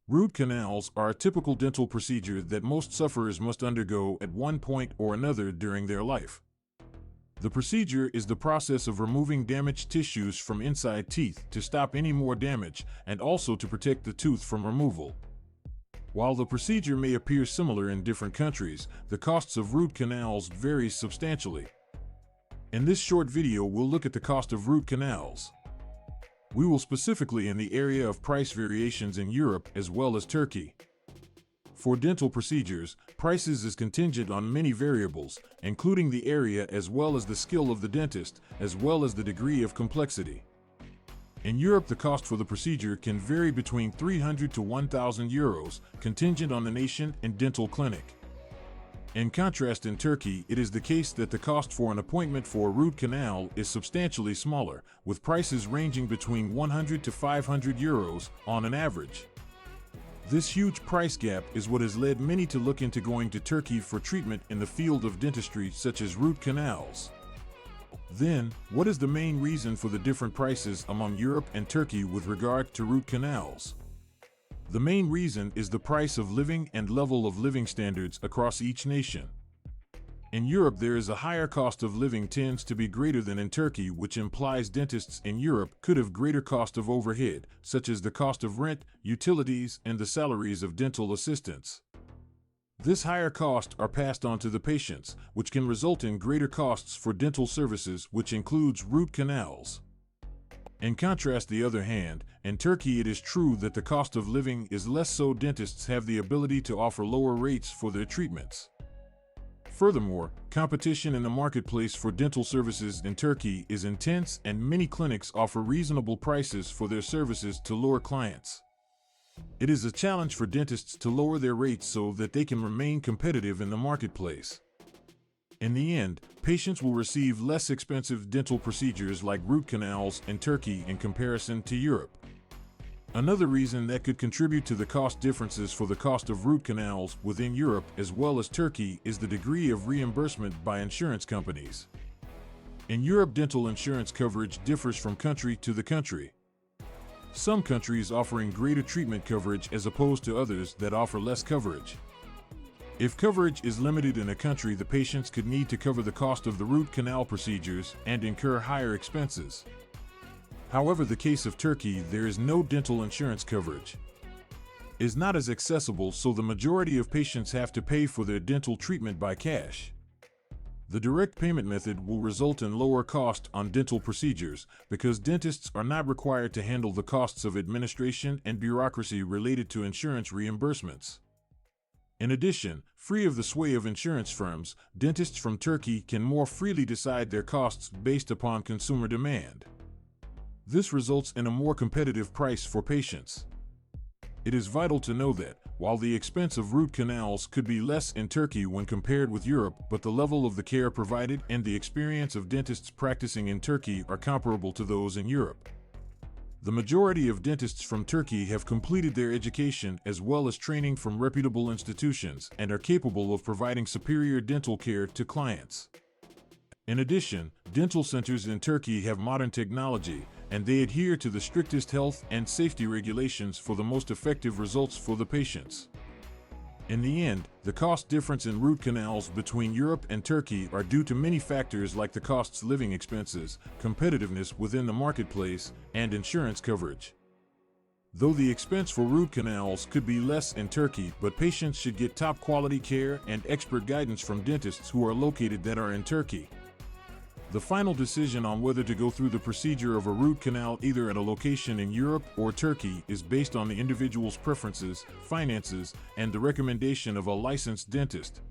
Root canals are a typical dental procedure that most sufferers must undergo at one point or another during their life. The procedure is the process of removing damaged tissues from inside teeth to stop any more damage and also to protect the tooth from removal. While the procedure may appear similar in different countries, the costs of root canals vary substantially. In this short video, we'll look at the cost of root canals. We will specifically in the area of price variations in Europe as well as Turkey. For dental procedures, prices is contingent on many variables, including the area as well as the skill of the dentist, as well as the degree of complexity. In Europe, the cost for the procedure can vary between 300 to 1,000 euros, contingent on the nation and dental clinic. In contrast, in Turkey, it is the case that the cost for an appointment for a root canal is substantially smaller, with prices ranging between 100 to 500 euros on an average. This huge price gap is what has led many to look into going to Turkey for treatment in the field of dentistry such as root canals. Then, what is the main reason for the different prices among Europe and Turkey with regard to root canals? The main reason is the price of living and level of living standards across each nation. In Europe, there is a higher cost of living tends to be greater than in Turkey, which implies dentists in Europe could have greater cost of overhead, such as the cost of rent, utilities, and the salaries of dental assistants. This higher cost are passed on to the patients, which can result in greater costs for dental services, which includes root canals. In contrast, the other hand, in Turkey it is true that the cost of living is less, so dentists have the ability to offer lower rates for their treatments. Furthermore, competition in the marketplace for dental services in Turkey is intense, and many clinics offer reasonable prices for their services to lure clients. It is a challenge for dentists to lower their rates so that they can remain competitive in the marketplace. In the end, patients will receive less expensive dental procedures like root canals in Turkey in comparison to Europe. Another reason that could contribute to the cost differences for the cost of root canals within Europe as well as Turkey is the degree of reimbursement by insurance companies. In Europe, dental insurance coverage differs from country to the country. Some countries offering greater treatment coverage as opposed to others that offer less coverage. If coverage is limited in a country, the patients could need to cover the cost of the root canal procedures and incur higher expenses. However, the case of Turkey, there is no dental insurance coverage. It is not as accessible, so the majority of patients have to pay for their dental treatment by cash. The direct payment method will result in lower cost on dental procedures because dentists are not required to handle the costs of administration and bureaucracy related to insurance reimbursements. In addition, free of the sway of insurance firms, dentists from Turkey can more freely decide their costs based upon consumer demand. This results in a more competitive price for patients. It is vital to know that, while the expense of root canals could be less in Turkey when compared with Europe, but the level of the care provided and the experience of dentists practicing in Turkey are comparable to those in Europe. The majority of dentists from Turkey have completed their education as well as training from reputable institutions and are capable of providing superior dental care to clients. In addition, dental centers in Turkey have modern technology, and they adhere to the strictest health and safety regulations for the most effective results for the patients. In the end, the cost difference in root canals between Europe and Turkey are due to many factors like the costs, living expenses, competitiveness within the marketplace, and insurance coverage. Though the expense for root canals could be less in Turkey, but patients should get top quality care and expert guidance from dentists who are located that are in Turkey. The final decision on whether to go through the procedure of a root canal either at a location in Europe or Turkey is based on the individual's preferences, finances, and the recommendation of a licensed dentist.